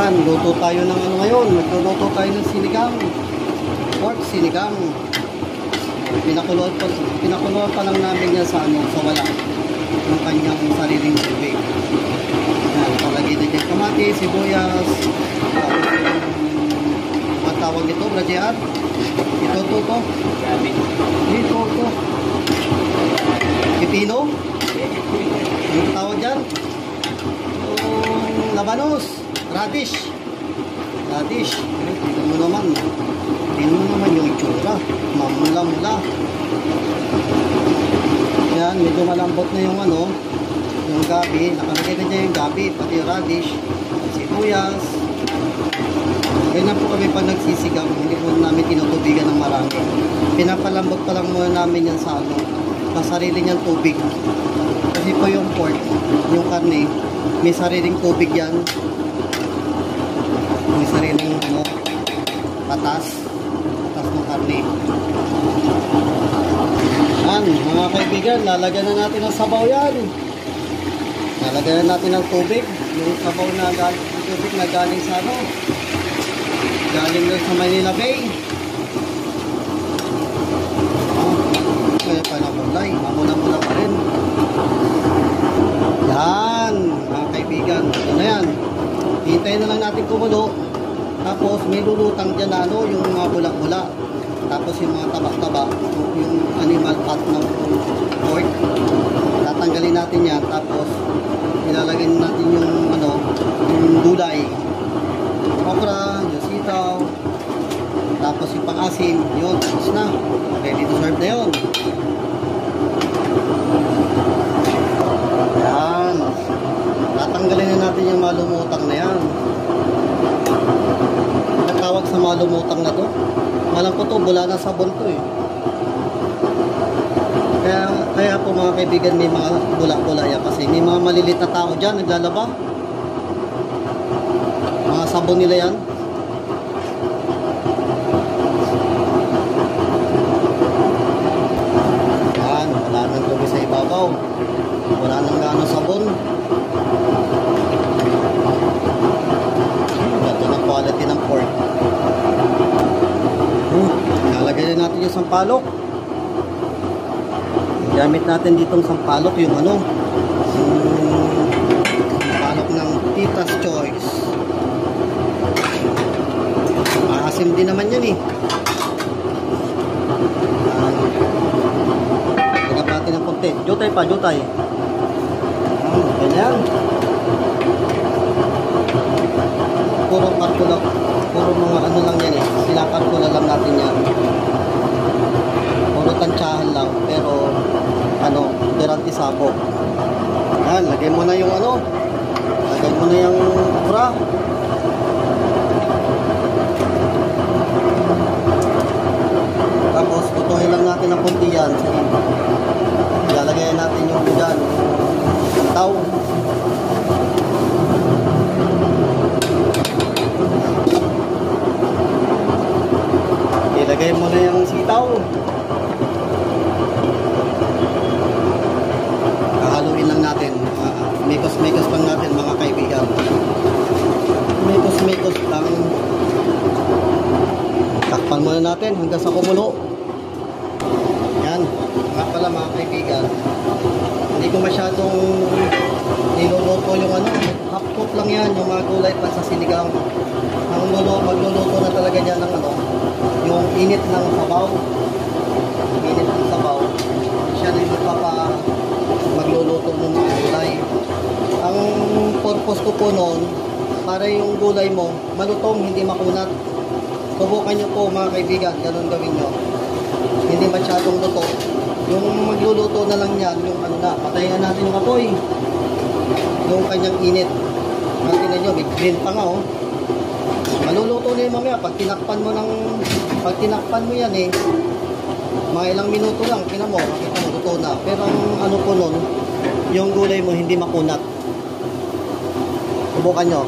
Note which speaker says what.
Speaker 1: Yan, luto tayo ng ano ngayon. Magluluto tayo ng sinigang. Pork sinigang. Pinakuluan pa lang namin yan sa ano, sa wala. Yung kanyang sariling tubig. Yan, nakalagay na dyan kamatis, sibuyas. Ang tawag nito, Brajean. Ito. Pipino. Ano tawag dyan? Labanos. Radish. Tingnan mo naman yung itsura. Mamula-mula. Yan, medyo malambot na yung ano, yung gabi. Nakalagay na dyan yung gabi, pati yung radish, sibuyas. Ganyan po kami pag nagsisigang. Hindi po namin tinutubigan ng marami. Pinapalambot pa lang muna namin yan sa ano, sa sarili niyang tubig. Kasi po yung pork, yung karne, may sariling tubig yan. May sariling ano, patas ng karne. Yan, mga kaibigan, lalagyan na natin ng sabaw yan. Lalagyan na natin ng tubig. Yung sabaw na tubig na galing sa ano, galing na sa Manila Bay. Kaya pa na kulay, mamula-mula pa rin. Yan, mga kaibigan, ano na yan. Hintayin na lang natin kumulo. Tapos may lulutang dyan na ano, yung mga bula-bula. Tapos yung mga taba-taba, yung animal fat ng pork. Tatanggalin natin yan. Tapos ilalagay natin yung ano, yung gulay. Okra, yung sitaw. Tapos yung pang-asim, yun, tapos na. Ready to serve na yun. Yan. Tatanggalin na natin yung malumutang na yan. Tawag sa mga lumutang na to. Alam ko to, bula na sabon to eh. Kaya po mga kaibigan, may mga bula-bula yan kasi may mga malilit na tao dyan naglalaba. Mga sabon nila yan. Yan, wala nang dumi sa ibabaw. Wala nang gano'ng sabon. Ito na quality ng pork. Lalagay natin yung sampalok. Gamit natin ditong sampalok yung ano, sampalok ng Tita's Choice. Maasim din naman yan eh. Pinapati ng konti. Jutay. Ganyan. Puro parkulo. Puro mga ano lang yan eh. Pinaparkulo lang natin yan. Puro tansyahan lang. Pero ano, dirang isabo. Yan, lagay mo na yung ano. Lagay mo na yung okra. Tapos tutuhin lang natin ng kunti yan. Ilalagay natin yung dyan. Taw. Ilagay mo na yung sitaw. Kahaluin lang natin. Mikos lang natin mga kaibigan. Mikos lang. Takpan muna natin hanggang sa kumulo. Yan. Nga pala mga kaibigan. Hindi ko masyadong niluluto yung ano. Half cook lang yan. Yung mga gulay pa sa sinigang. Magluluto na talaga dyan ng ano. Yung init ng sabaw. Siya na yung magluluto ng mga gulay. Ang purpose ko po noon, para yung gulay mo malutong, hindi makunat. Subukan nyo po mga kaibigan, ganun gawin nyo. Hindi masyadong luto. Yung magluluto na lang yan, yung ano na, patayin na natin yung apoy. Yung kanyang init. Tingnan nyo, may green pa nga oh. Maluluto na yun mamaya. Pag tinakpan mo yan eh, mga ilang minuto lang, makita mo, luto na. Pero ang ano po nun, yung gulay mo hindi makunat. Subukan nyo.